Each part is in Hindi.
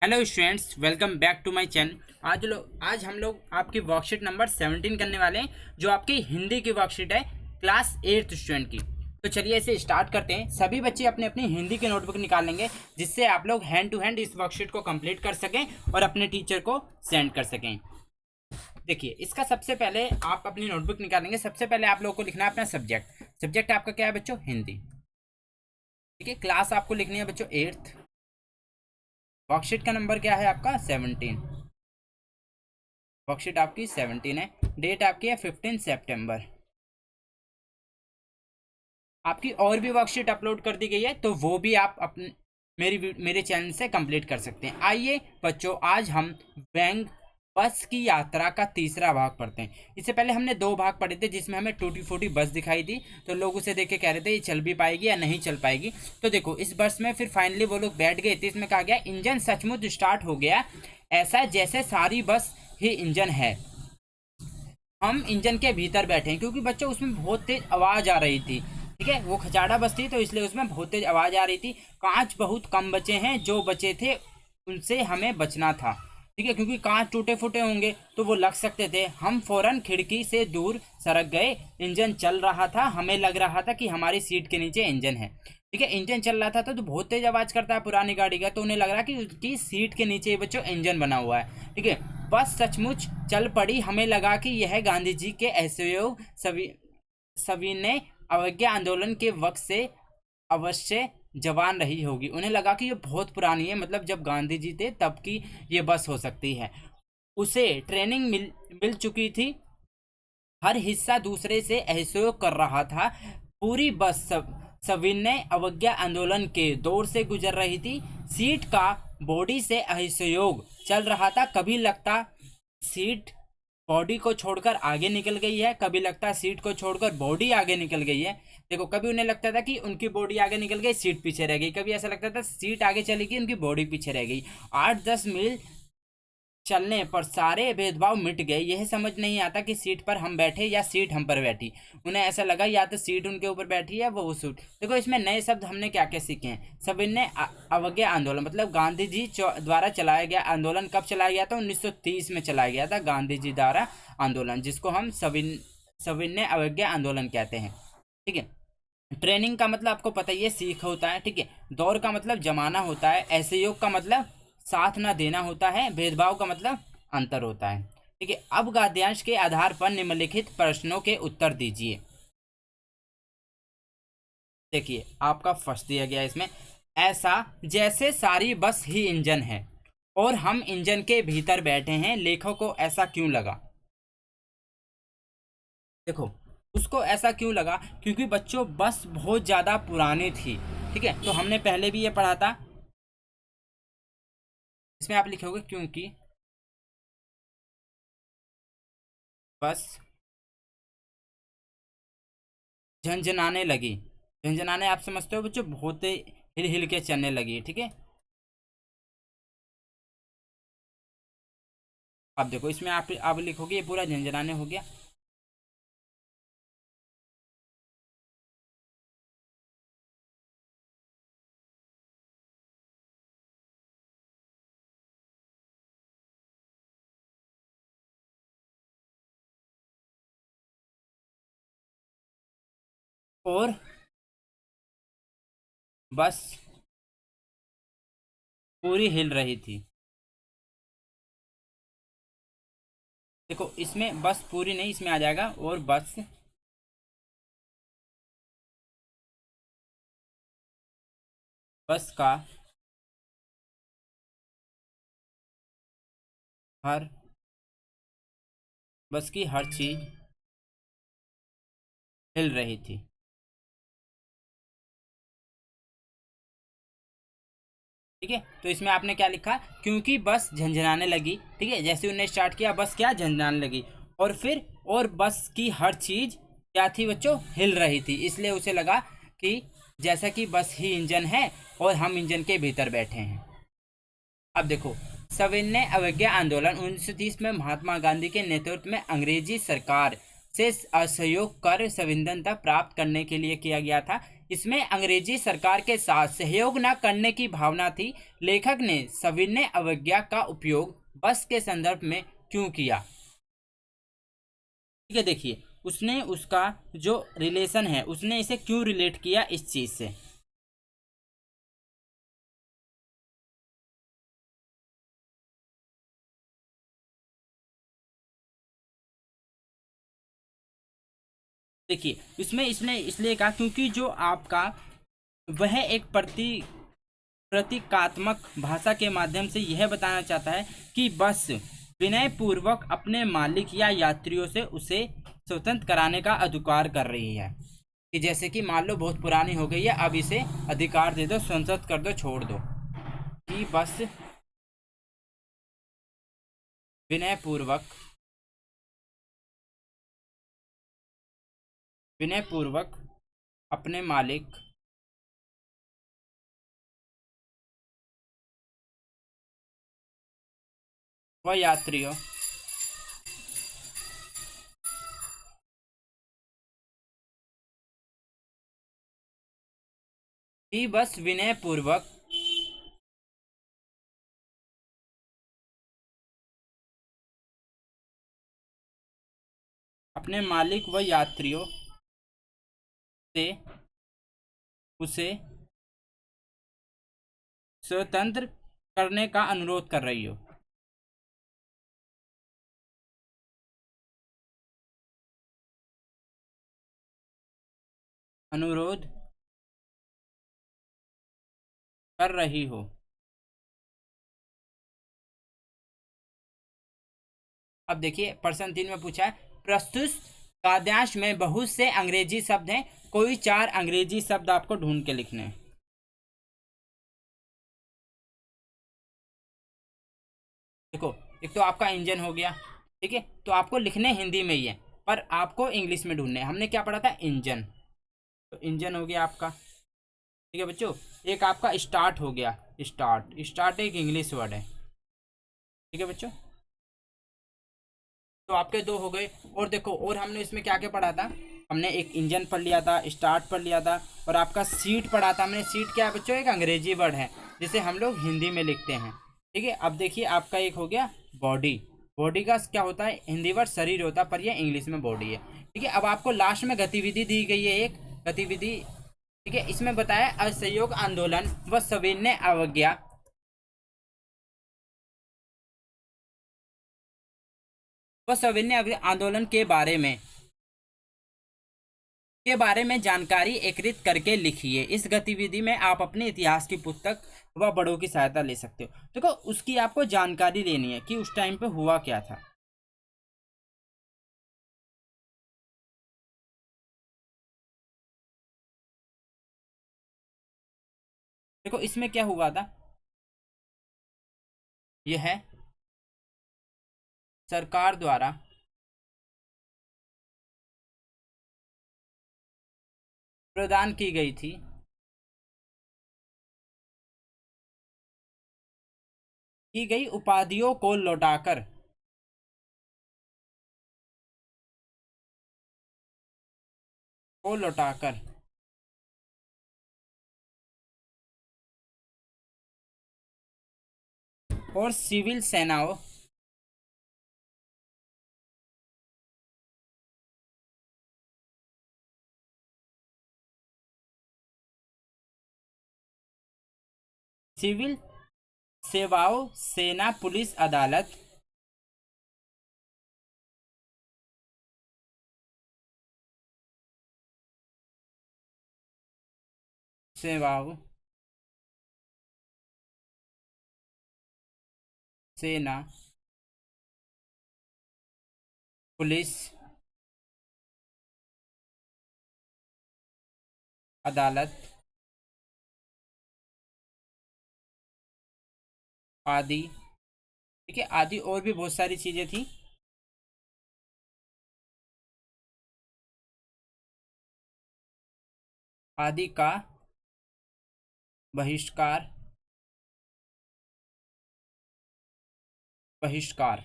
Hello students, welcome back to my channel. आज हम लोग आपकी वर्कशीट नंबर 17 करने वाले हैं, जो आपकी हिंदी की वर्कशीट है क्लास 8 स्टूडेंट की। तो चलिए इसे स्टार्ट करते हैं। सभी बच्चे अपने अपनी हिंदी की नोटबुक निकाल लेंगे, जिससे आप लोग हैंड टू हैंड इस वर्कशीट को कंप्लीट कर सकें और अपने टीचर को सेंड कर सकें। देखिए, इसका सबसे पहले आप अपनी नोटबुक निकालेंगे। सबसे पहले आप लोग को लिखना है अपना सब्जेक्ट आपका क्या है बच्चों? हिंदी। ठीक है, क्लास आपको लिखनी है बच्चों 8th। वर्कशीट का नंबर क्या है आपका? 17। वर्कशीट आपकी 17 है। डेट आपकी है 15 सितंबर। आपकी और भी वर्कशीट अपलोड कर दी गई है, तो वो भी आप अपने मेरे चैनल से कंप्लीट कर सकते हैं। आइए बच्चों, आज हम बैंक बस की यात्रा का तीसरा भाग पढ़ते हैं। इससे पहले हमने 2 भाग पढ़े थे, जिसमें हमें टूटी फूटी बस दिखाई दी, तो लोग उसे देख के कह रहे थे ये चल भी पाएगी या नहीं चल पाएगी। तो देखो, इस बस में फिर फाइनली वो लोग बैठ गए थे। इसमें कहा गया इंजन सचमुच स्टार्ट हो गया, ऐसा जैसे सारी बस ही इंजन है। हम इंजन के भीतर बैठे हैं, क्योंकि बच्चों उसमें बहुत तेज आवाज आ रही थी। ठीक है, वो खचाड़ा बस थी, तो इसलिए उसमें बहुत तेज आवाज आ रही थी। कांच बहुत कम बचे हैं, जो बचे थे उनसे हमें बचना था। ठीक है, क्योंकि कांच टूटे फूटे होंगे तो वो लग सकते थे। हम फौरन खिड़की से दूर सरक गए। इंजन चल रहा था, हमें लग रहा था कि हमारी सीट के नीचे इंजन है। ठीक है, इंजन चल रहा था तो बहुत तेज आवाज करता है पुरानी गाड़ी का, तो उन्हें लग रहा कि उसकी सीट के नीचे बच्चों इंजन बना हुआ है। ठीक है, बस सचमुच चल पड़ी। हमें लगा कि यह गांधी जी के असहयोग सविनय अवज्ञा आंदोलन के वक्त से अवश्य जवान रही होगी। उन्हें लगा कि ये बहुत पुरानी है, मतलब जब गांधी जी थे तब की ये बस हो सकती है। उसे ट्रेनिंग मिल चुकी थी, हर हिस्सा दूसरे से असहयोग कर रहा था। पूरी बस सविनय अवज्ञा आंदोलन के दौर से गुजर रही थी। सीट का बॉडी से असहयोग चल रहा था। कभी लगता सीट बॉडी को छोड़कर आगे निकल गई है, कभी लगता सीट को छोड़कर बॉडी आगे निकल गई है। देखो, कभी उन्हें लगता था कि उनकी बॉडी आगे निकल गई, सीट पीछे रह गई। कभी ऐसा लगता था सीट आगे चली गई, उनकी बॉडी पीछे रह गई। 8-10 मील चलने पर सारे भेदभाव मिट गए। यह समझ नहीं आता कि सीट पर हम बैठे या सीट हम पर बैठी। उन्हें ऐसा लगा या तो सीट उनके ऊपर बैठी है, वो उस सीट। देखो, इसमें नए शब्द हमने क्या क्या सीखे हैं। सविनय अवज्ञा आंदोलन मतलब गांधी जी द्वारा चलाया गया आंदोलन। कब चलाया गया था? 1930 में चलाया गया था गांधी जी द्वारा आंदोलन, जिसको हम सविनय अवज्ञा आंदोलन कहते हैं। ठीक है, ट्रेनिंग का मतलब आपको पता ही है, सीख होता है। ठीक है, दौर का मतलब जमाना होता है। असहयोग का मतलब साथ ना देना होता है। भेदभाव का मतलब अंतर होता है। ठीक है, अब गद्यांश के आधार पर निम्नलिखित प्रश्नों के उत्तर दीजिए। देखिए, आपका फर्स्ट दिया गया इसमें, ऐसा जैसे सारी बस ही इंजन है और हम इंजन के भीतर बैठे हैं, लेखक को ऐसा क्यों लगा? देखो, उसको ऐसा क्यों लगा? क्योंकि बच्चों बस बहुत ज्यादा पुरानी थी। ठीक है, तो हमने पहले भी ये पढ़ा था। इसमें आप लिखोगे क्योंकि बस झंझनाने लगी। झंझनाने आप समझते हो बच्चों, बहुत हिल हिल के चलने लगी। ठीक है, अब देखो, इसमें आप लिखोगे ये पूरा झंझनाने हो गया। और बस पूरी हिल रही थी। देखो, इसमें बस पूरी नहीं, इसमें आ जाएगा और बस का हर बस की हर चीज हिल रही थी। ठीक है, तो इसमें आपने क्या लिखा? क्योंकि बस झंझनाने लगी। ठीक है, जैसे उन्हें स्टार्ट किया, बस क्या झंझनाने लगी। और फिर और बस की हर चीज क्या थी बच्चों? हिल रही थी। इसलिए उसे लगा कि जैसा कि बस ही इंजन है और हम इंजन के भीतर बैठे हैं। अब देखो, सविनय अवज्ञा आंदोलन 1930 में महात्मा गांधी के नेतृत्व में अंग्रेजी सरकार से असहयोग कर संविधानता प्राप्त करने के लिए किया गया था। इसमें अंग्रेजी सरकार के साथ सहयोग न करने की भावना थी। लेखक ने सविनय अवज्ञा का उपयोग बस के संदर्भ में क्यों किया? ठीक है, देखिए उसने उसका जो रिलेशन है उसने इसे क्यों रिलेट किया इस चीज से। देखिए इसमें इसने इसलिए कहा क्योंकि जो आपका वह एक प्रतीकात्मक भाषा के माध्यम से यह बताना चाहता है कि बस विनय पूर्वक अपने मालिक या यात्रियों से उसे स्वतंत्र कराने का अधिकार कर रही है। कि जैसे कि मान लो बहुत पुरानी हो गई है, अब इसे अधिकार दे दो, स्वतंत्र कर दो, छोड़ दो। कि बस विनय पूर्वक अपने मालिक व यात्रियों की बस विनय पूर्वक अपने मालिक व यात्रियों से उसे स्वतंत्र करने का अनुरोध कर रही हो। अनुरोध कर रही हो। अब देखिए प्रश्न 3 में पूछा है, प्रस्तुत वाक्यांश में बहुत से अंग्रेजी शब्द हैं, कोई 4 अंग्रेजी शब्द आपको ढूंढ के लिखने हैं। देखो एक तो आपका इंजन हो गया, ठीक है, तो आपको लिखने हिंदी में ही है पर आपको इंग्लिश में ढूंढने हैं। हमने क्या पढ़ा था? इंजन। तो इंजन हो गया आपका, ठीक है बच्चों। एक आपका स्टार्ट हो गया, स्टार्ट। स्टार्ट एक इंग्लिश वर्ड है, ठीक है बच्चों। तो आपके 2 हो गए। और देखो और हमने इसमें क्या क्या पढ़ा था? हमने एक इंजन पढ़ लिया था, स्टार्ट पढ़ लिया था, और आपका सीट पढ़ा था हमने। सीट क्या है बच्चों? एक अंग्रेजी वर्ड है जिसे हम लोग हिंदी में लिखते हैं, ठीक है। अब देखिए आपका एक हो गया बॉडी। बॉडी का क्या होता है? हिंदी वर्ड शरीर होता है पर यह इंग्लिश में बॉडी है, ठीक है। अब आपको लास्ट में गतिविधि दी गई है, एक गतिविधि, ठीक है। इसमें बताया असहयोग आंदोलन व सविनय अवज्ञा आंदोलन के बारे में जानकारी एकत्रित करके लिखिए। इस गतिविधि में आप अपने इतिहास की पुस्तक व बड़ों की सहायता ले सकते हो। देखो उसकी आपको जानकारी लेनी है कि उस टाइम पे हुआ क्या था। देखो इसमें क्या हुआ था, यह है सरकार द्वारा प्रदान की गई उपाधियों को लौटाकर और सिविल सेवाओं, सेना, पुलिस, अदालत, सेवाओं, सेना, पुलिस, अदालत आदि, ठीक है, आदि और भी बहुत सारी चीजें थी। आदि का बहिष्कार बहिष्कार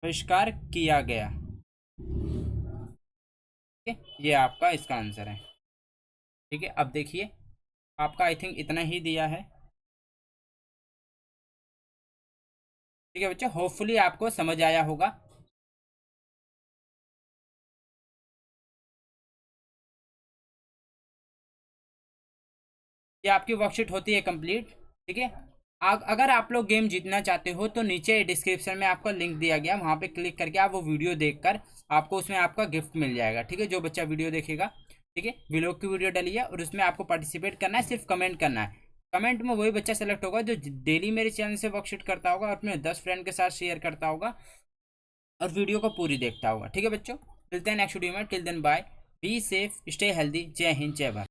आविष्कार किया गया। ठीक है, ये आपका इसका आंसर है। ठीक है, अब देखिए आपका आई थिंक इतना ही दिया है। ठीक है बच्चों, होपफुली आपको समझ आया होगा। ये आपकी वर्कशीट होती है कंप्लीट। ठीक है, अगर आप लोग गेम जीतना चाहते हो तो नीचे डिस्क्रिप्शन में आपका लिंक दिया गया, वहाँ पे क्लिक करके आप वो वीडियो देखकर आपको उसमें आपका गिफ्ट मिल जाएगा। ठीक है, जो बच्चा वीडियो देखेगा। ठीक है, व्लॉग की वीडियो डली है और उसमें आपको पार्टिसिपेट करना है, सिर्फ कमेंट करना है। कमेंट में वही बच्चा सेलेक्ट होगा जो डेली मेरे चैनल से वर्कशीट करता होगा और अपने 10 फ्रेंड के साथ शेयर करता होगा और वीडियो को पूरी देखता होगा। ठीक है बच्चों, मिलते हैं नेक्स्ट वीडियो में। Till then bye, be safe, stay healthy. जय हिंद, जय भारत।